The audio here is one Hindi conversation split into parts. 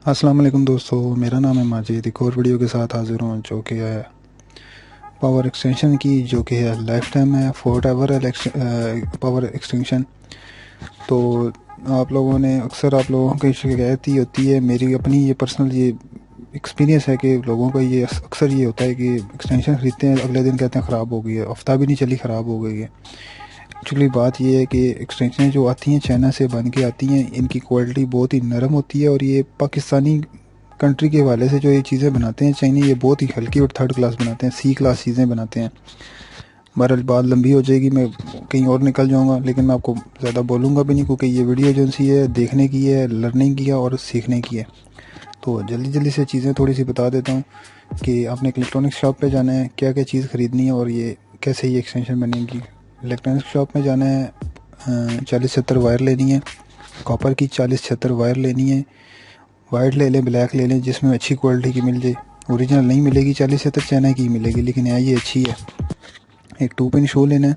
अस्सलाम वालेकुम दोस्तों, मेरा नाम है माजिद। एक और वीडियो के साथ हाजिर हूँ जो कि है पावर एक्सटेंशन की, जो कि है लाइफ टाइम है फोर्ट एवर पावर एक्सटेंशन। तो आप लोगों ने अक्सर आप लोगों की शिकायत ही होती है, मेरी अपनी ये पर्सनल ये एक्सपीरियंस है कि लोगों का ये अक्सर ये होता है कि एक्सटेंशन ख़रीदते हैं, अगले दिन कहते हैं ख़राब हो गई है, हफ्ता भी नहीं चली ख़राब हो गई है। एक्चुअली बात ये है कि एक्सटेंशन जो आती हैं चाइना से बन के आती हैं, इनकी क्वालिटी बहुत ही नरम होती है और ये पाकिस्तानी कंट्री के हवाले से जो ये चीज़ें बनाते हैं चाइनी, ये बहुत ही हल्की और थर्ड क्लास बनाते हैं, सी क्लास चीज़ें बनाते हैं। बहरहाल बात लंबी हो जाएगी, मैं कहीं और निकल जाऊंगा, लेकिन मैं आपको ज़्यादा बोलूँगा भी नहीं क्योंकि ये वीडियो जो सी है देखने की है, लर्निंग की है और सीखने की है। तो जल्दी जल्दी से चीज़ें थोड़ी सी बता देता हूँ कि आपने एक इलेक्ट्रॉनिक शॉप पे जाना है, क्या क्या चीज़ ख़रीदनी है और ये कैसे ये एक्सटेंशन बनेगी। इलेक्ट्रॉनिक शॉप में जाना है, 40-70 वायर लेनी है, कॉपर की 40-76 वायर लेनी है। वाइट ले लें, ब्लैक ले लें, जिसमें अच्छी क्वालिटी की मिल जाए। ओरिजिनल नहीं मिलेगी, 40-70 चाइना की मिलेगी, लेकिन है ये अच्छी है। एक 2 पिन शू लेना है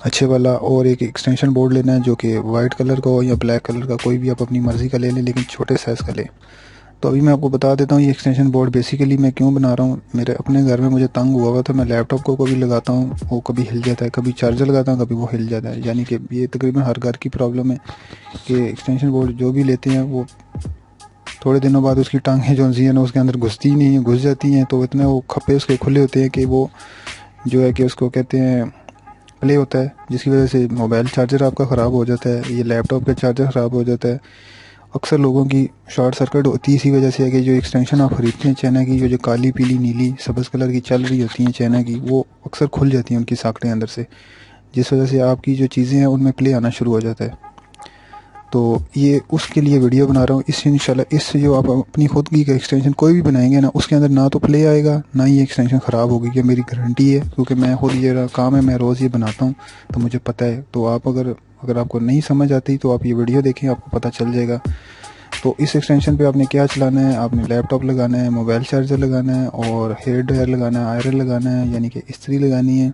अच्छे वाला, और एक एक्सटेंशन बोर्ड लेना है जो कि वाइट कलर का हो या ब्लैक कलर का, कोई भी आप अपनी मर्ज़ी का ले लें, लेकिन छोटे साइज़ का लें। तो अभी मैं आपको बता देता हूँ ये एक्सटेंशन बोर्ड बेसिकली मैं क्यों बना रहा हूँ। मेरे अपने घर में मुझे तंग हुआ था, मैं लैपटॉप को कभी लगाता हूँ वो कभी हिल जाता है, कभी चार्जर लगाता हूँ कभी वो हिल जाता है, यानी कि ये तकरीबन हर घर की प्रॉब्लम है कि एक्सटेंशन बोर्ड जो भी लेते हैं वो थोड़े दिनों बाद उसकी टांगें जो सी है ना उसके अंदर घुसती ही नहीं है, घुस जाती हैं, तो इतने वो खप्पे उसके खुले होते हैं कि वो जो है कि उसको कहते हैं प्ले होता है, जिसकी वजह से मोबाइल चार्जर आपका ख़राब हो जाता है, ये लैपटॉप का चार्जर ख़राब हो जाता है। अक्सर लोगों की शॉर्ट सर्किट होती है इसी वजह से है कि जो एक्सटेंशन आप खरीदते हैं चाइना की, जो जो काली पीली नीली सब्ज़ कलर की चल रही होती हैं चाइना की, वो अक्सर खुल जाती हैं उनकी साकटें अंदर से, जिस वजह से आपकी जो चीज़ें हैं उनमें प्ले आना शुरू हो जाता है। तो ये उसके लिए वीडियो बना रहा हूँ। इससे इंशाल्लाह इससे जो आप अपनी खुद की एक्सटेंशन कोई भी बनाएंगे ना, उसके अंदर ना तो प्ले आएगा ना ही एक्सटेंशन ख़राब होगी, ये मेरी गारंटी है, क्योंकि मैं खुद ये काम है, मैं रोज़ ये बनाता हूँ, तो मुझे पता है। तो आप अगर अगर आपको नहीं समझ आती तो आप ये वीडियो देखें, आपको पता चल जाएगा। तो इस एक्सटेंशन पे आपने क्या चलाना है, आपने लैपटॉप लगाना है, मोबाइल चार्जर लगाना है और हेयर ड्रायर लगाना है, आयरन लगाना है यानी कि इस्त्री लगानी है,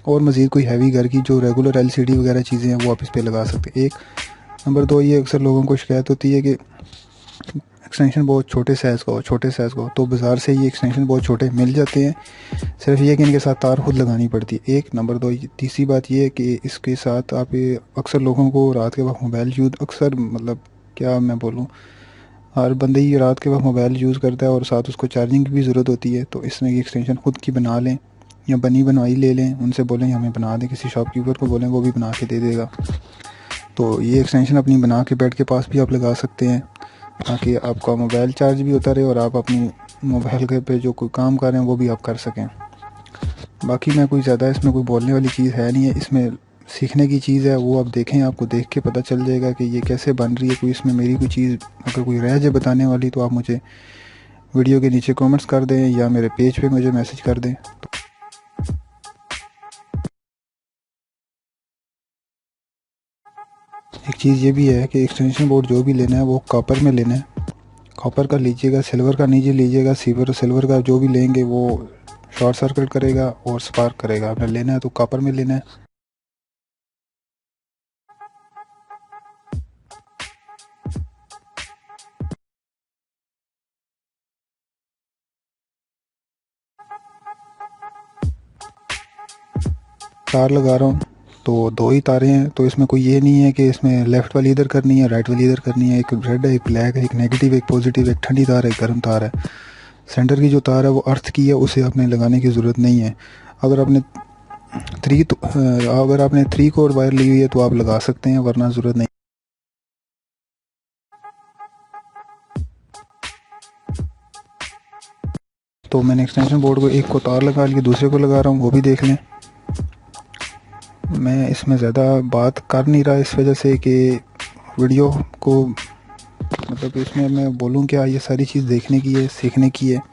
और मज़ीद कोई हैवी घर की जो रेगुलर एलसीडी वगैरह चीज़ें हैं वो आप इस पर लगा सकते हैं। एक नंबर दो, ये अक्सर लोगों को शिकायत होती है कि एक्सटेंशन बहुत छोटे साइज़ का हो, छोटे साइज़ का हो, तो बाज़ार से ये एक्सटेंशन बहुत छोटे मिल जाते हैं, सिर्फ ये कि इनके साथ तार खुद लगानी पड़ती है। एक नंबर दो, तीसरी बात ये है कि इसके साथ आप अक्सर लोगों को रात के वक्त मोबाइल यूज़ अक्सर मतलब क्या मैं बोलूँ, हर बंदे ही रात के वक्त मोबाइल यूज़ करता है और साथ उसको चार्जिंग की भी ज़रूरत होती है। तो इसमें एक्सटेंशन खुद की बना लें या बनी बनवाई ले लें, उनसे बोलें हमें बना दें, किसी शॉपकीपर को बोलें वो भी बना के दे देगा। तो ये एक्सटेंशन अपनी बना के बेड के पास भी आप लगा सकते हैं, ताकि आपका मोबाइल चार्ज भी होता रहे और आप अपनी मोबाइल के पे जो कोई काम कर रहे हैं वो भी आप कर सकें। बाकी मैं कोई ज़्यादा इसमें कोई बोलने वाली चीज़ है नहीं है, इसमें सीखने की चीज़ है, वो आप देखें, आपको देख के पता चल जाएगा कि ये कैसे बन रही है। कोई इसमें मेरी कोई चीज़ अगर कोई रह जाए बताने वाली तो आप मुझे वीडियो के नीचे कमेंट्स कर दें या मेरे पेज पे मुझे मैसेज कर दें। एक चीज़ ये भी है कि एक्सटेंशन बोर्ड जो भी लेना है वो कॉपर में लेना है, कॉपर का लीजिएगा, सिल्वर का नहीं लीजिएगा। सिल्वर का जो भी लेंगे वो शॉर्ट सर्किट करेगा और स्पार्क करेगा। आपने लेना है तो कॉपर में लेना है। तार लगा रहा हूँ तो दो ही तारें हैं, तो इसमें कोई ये नहीं है कि इसमें लेफ़्ट वाली इधर करनी है राइट वाली इधर करनी है। एक रेड है, एक ब्लैक है, एक नेगेटिव एक पॉजिटिव, एक ठंडी तार है, एक गर्म तार है। सेंटर की जो तार है वो अर्थ की है, उसे आपने लगाने की ज़रूरत नहीं है। अगर आपने अगर आपने 3 कोर वायर ली हुई है तो आप लगा सकते हैं, वरना ज़रूरत नहीं। तो मैंने एक्सटेंशन बोर्ड को एक को तार लगा लिया, दूसरे को लगा रहा हूँ, वो भी देख लें। मैं इसमें ज़्यादा बात कर नहीं रहा इस वजह से कि वीडियो को मतलब इसमें मैं बोलूँ क्या, ये सारी चीज़ देखने की है, सीखने की है।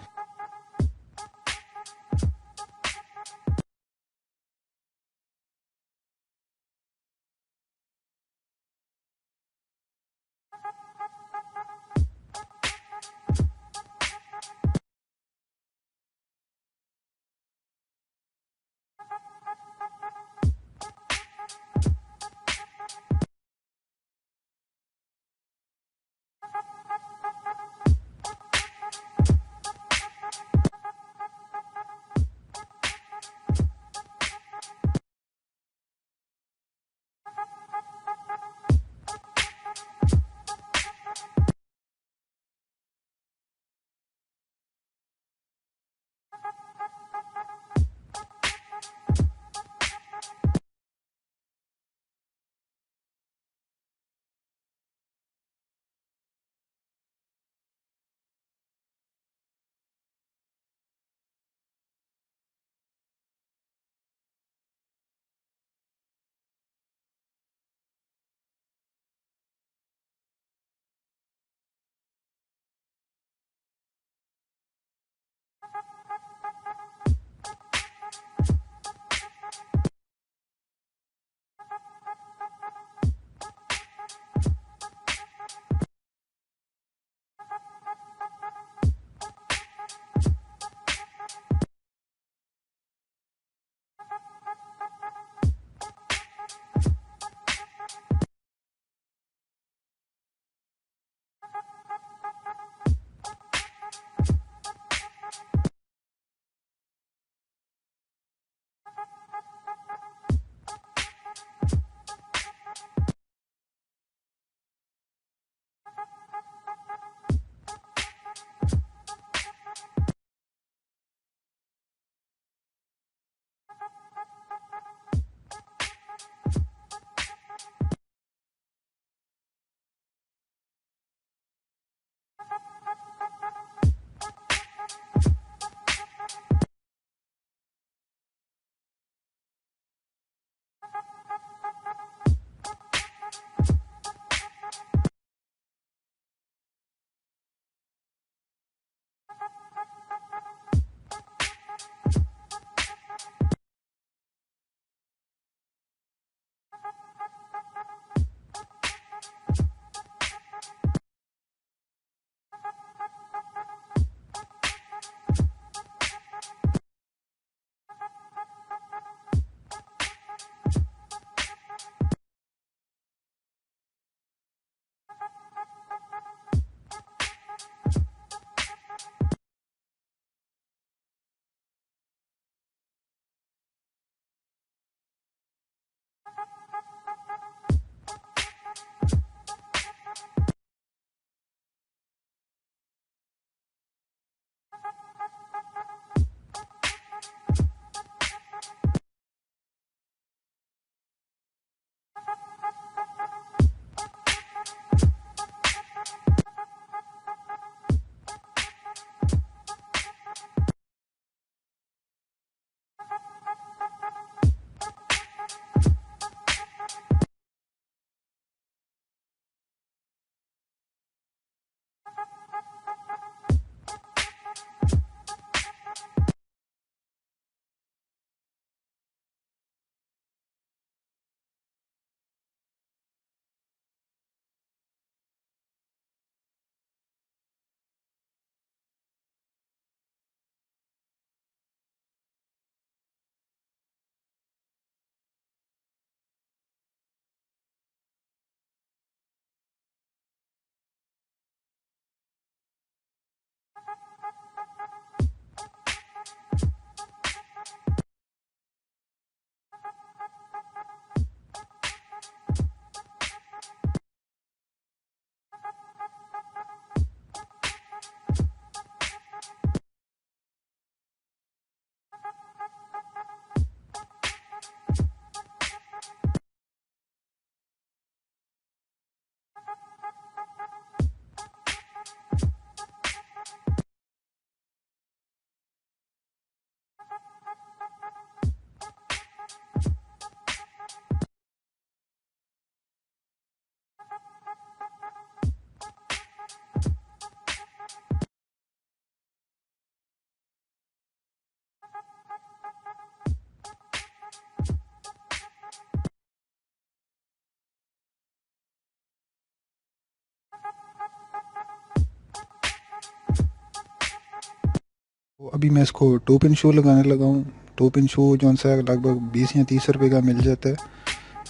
तो अभी मैं इसको 2 पिन शू लगाने लगा हूँ। 2 पिन शू जो सा लगभग 20 या 30 रुपये का मिल जाता है।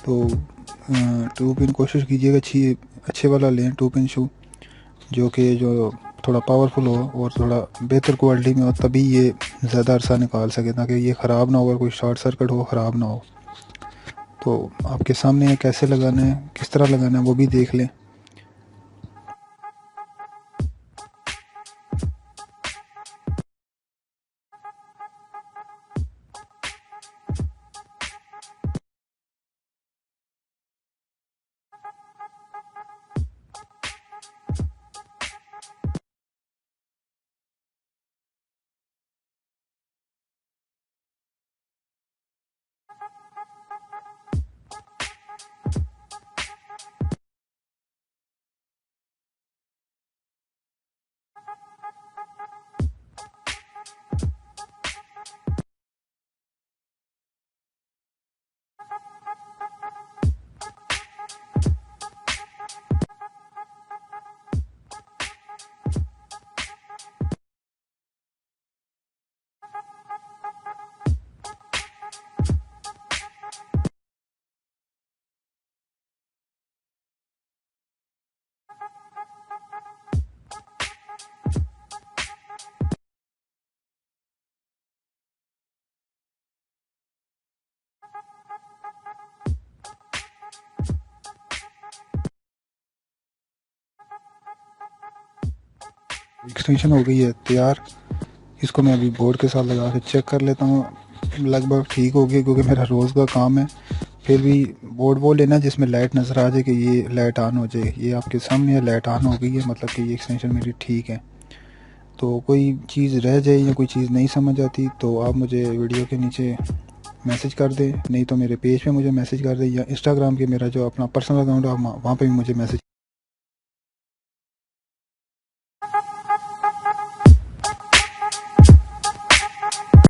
तो 2 पिन कोशिश कीजिएगा अच्छे वाला लें 2 पिन शू, जो थोड़ा पावरफुल हो और थोड़ा बेहतर क्वालिटी में हो, तभी ये ज़्यादा अरसा निकाल सके, ताकि ये ख़राब ना हो, अगर कोई शॉर्ट सर्किट हो ख़राब ना हो। तो आपके सामने है कैसे लगाना है, किस तरह लगाना है वो भी देख लें। एक्सटेंशन हो गई है तैयार। इसको मैं अभी बोर्ड के साथ लगा के चेक कर लेता हूँ। लगभग ठीक हो गई, क्योंकि मेरा रोज़ का काम है। फिर भी बोर्ड वो लेना जिसमें लाइट नज़र आ जाए कि ये लाइट ऑन हो जाए। ये आपके सामने है, लाइट ऑन हो गई है, मतलब कि ये एक्सटेंशन मेरी ठीक है। तो कोई चीज़ रह जाए या कोई चीज़ नहीं समझ आती तो आप मुझे वीडियो के नीचे मैसेज कर दें, नहीं तो मेरे पेज पे मुझे मैसेज कर दें, या इंस्टाग्राम के मेरा जो अपना पर्सनल अकाउंट है वहाँ पे भी मुझे मैसेज